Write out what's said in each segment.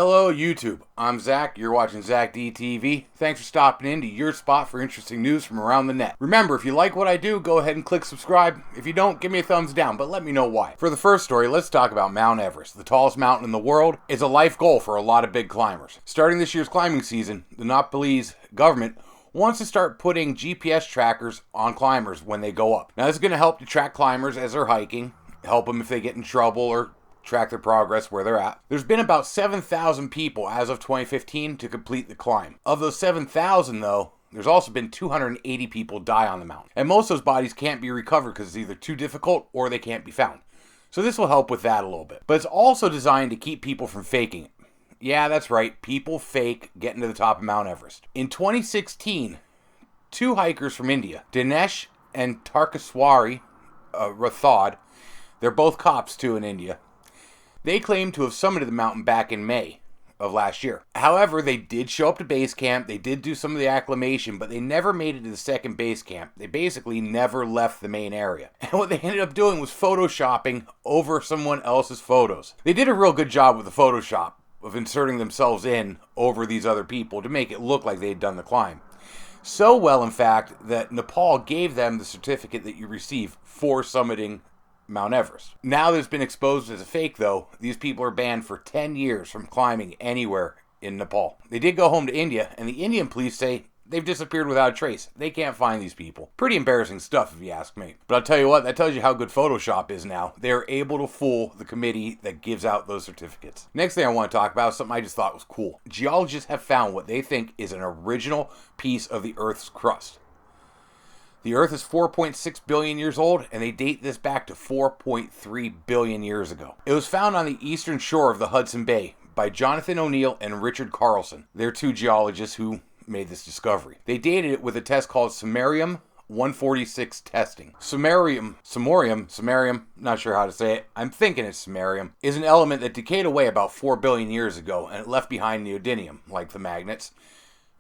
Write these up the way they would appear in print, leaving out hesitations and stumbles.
Hello YouTube, I'm Zach, you're watching Zakdtv. Thanks for stopping into your spot for interesting news from around the net. Remember, if you like what I do, go ahead and click subscribe. If you don't, give me a thumbs down, but let me know why. For the first story, let's talk about Mount Everest. The tallest mountain in the world is a life goal for a lot of big climbers. Starting this year's climbing season, the Nepalese government wants to start putting GPS trackers on climbers when they go up. Now this is going to help to track climbers as they're hiking, help them if they get in trouble or track their progress where they're at. There's been about 7,000 people as of 2015 to complete the climb. Of those 7,000 though, there's also been 280 people die on the mountain. And most of those bodies can't be recovered because it's either too difficult or they can't be found. So this will help with that a little bit. But it's also designed to keep people from faking it. Yeah, that's right, people fake getting to the top of Mount Everest. In 2016, two hikers from India, Dinesh and Tarkaswari Rathod, they're both cops too in India, they claimed to have summited the mountain back in May of last year. However, they did show up to base camp, they did do some of the acclimation, but they never made it to the second base camp. They basically never left the main area. And what they ended up doing was photoshopping over someone else's photos. They did a real good job with the Photoshop of inserting themselves in over these other people to make it look like they had done the climb. So well, in fact, that Nepal gave them the certificate that you receive for summiting Mount Everest. Now that it's been exposed as a fake, though, these people are banned for 10 years from climbing anywhere in Nepal. They did go home to India, and the Indian police say they've disappeared without a trace. They can't find these people. Pretty embarrassing stuff, if you ask me. But I'll tell you what, that tells you how good Photoshop is now. They're able to fool the committee that gives out those certificates. Next thing I want to talk about is something I just thought was cool. Geologists have found what they think is an original piece of the Earth's crust. The Earth is 4.6 billion years old, and they date this back to 4.3 billion years ago. It was found on the eastern shore of the Hudson Bay by Jonathan O'Neill and Richard Carlson. They're two geologists who made this discovery. They dated it with a test called samarium-146 testing. Samarium, not sure how to say it, I'm thinking it's samarium, is an element that decayed away about 4 billion years ago, and it left behind neodymium, like the magnets.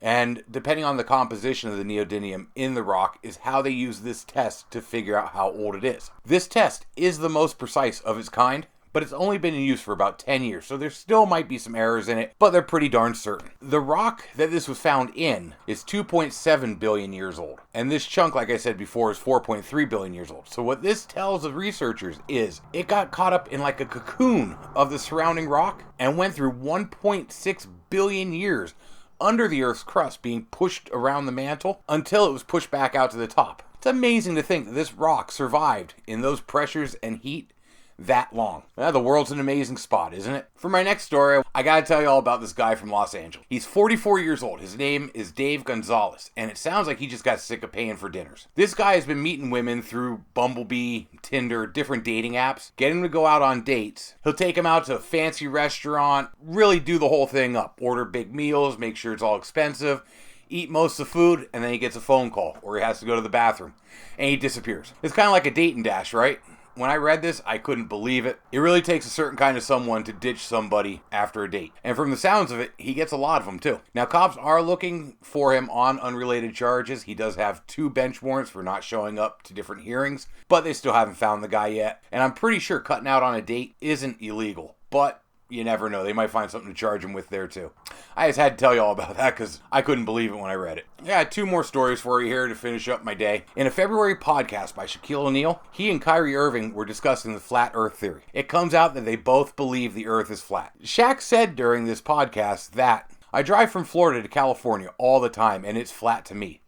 And depending on the composition of the neodymium in the rock is how they use this test to figure out how old it is. This test is the most precise of its kind, but it's only been in use for about 10 years, so there still might be some errors in it, but they're pretty darn certain. The rock that this was found in is 2.7 billion years old, and this chunk, like I said before, is 4.3 billion years old. So what this tells the researchers is it got caught up in like a cocoon of the surrounding rock and went through 1.6 billion years under the Earth's crust, being pushed around the mantle until it was pushed back out to the top. It's amazing to think that this rock survived in those pressures and heat that long. Well, the world's an amazing spot, isn't it? For my next story, I gotta tell you all about this guy from Los Angeles. He's 44 years old. His name is Dave Gonzales, and it sounds like he just got sick of paying for dinners. This guy has been meeting women through Bumblebee, Tinder, different dating apps, getting them to go out on dates. He'll take them out to a fancy restaurant, really do the whole thing up. Order big meals, make sure it's all expensive, eat most of the food, and then he gets a phone call, or he has to go to the bathroom, and he disappears. It's kind of like a date and dash, right? When I read this, I couldn't believe it. It really takes a certain kind of someone to ditch somebody after a date. And from the sounds of it, he gets a lot of them too. Now, cops are looking for him on unrelated charges. He does have 2 bench warrants for not showing up to different hearings, but they still haven't found the guy yet. And I'm pretty sure cutting out on a date isn't illegal, but you never know. They might find something to charge him with there too. I just had to tell you all about that because I couldn't believe it when I read it. Yeah, 2 more stories for you here to finish up my day. In a February podcast by Shaquille O'Neal, he and Kyrie Irving were discussing the flat earth theory. It comes out that they both believe the earth is flat. Shaq said during this podcast that, "I drive from Florida to California all the time and it's flat to me.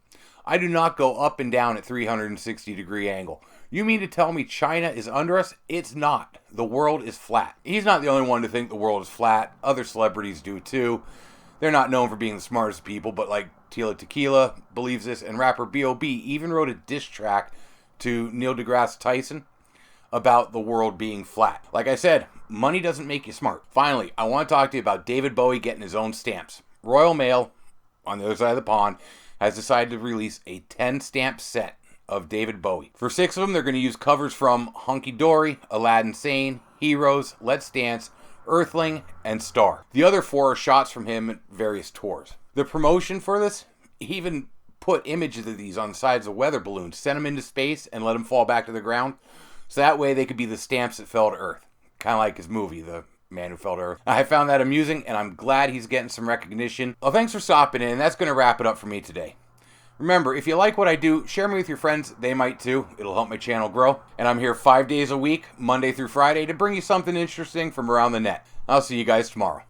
I do not go up and down at 360-degree angle. You mean to tell me China is under us? It's not. The world is flat." He's not the only one to think the world is flat. Other celebrities do too. They're not known for being the smartest people, but like Tila Tequila believes this, and rapper B.O.B. even wrote a diss track to Neil deGrasse Tyson about the world being flat. Like I said, money doesn't make you smart. Finally, I want to talk to you about David Bowie getting his own stamps. Royal Mail, on the other side of the pond, has decided to release a 10-stamp set of David Bowie. For 6 of them, they're going to use covers from Hunky Dory, Aladdin Sane, Heroes, Let's Dance, Earthling, and Star. The other 4 are shots from him at various tours. The promotion for this, he even put images of these on the sides of weather balloons, sent them into space, and let them fall back to the ground. So that way they could be the stamps that fell to Earth. Kind of like his movie, The man who fell to Earth. I found that amusing, and I'm glad he's getting some recognition. Well, thanks for stopping in, and that's going to wrap it up for me today. Remember, if you like what I do, share me with your friends. They might too. It'll help my channel grow. And I'm here 5 days a week, Monday through Friday, to bring you something interesting from around the net. I'll see you guys tomorrow.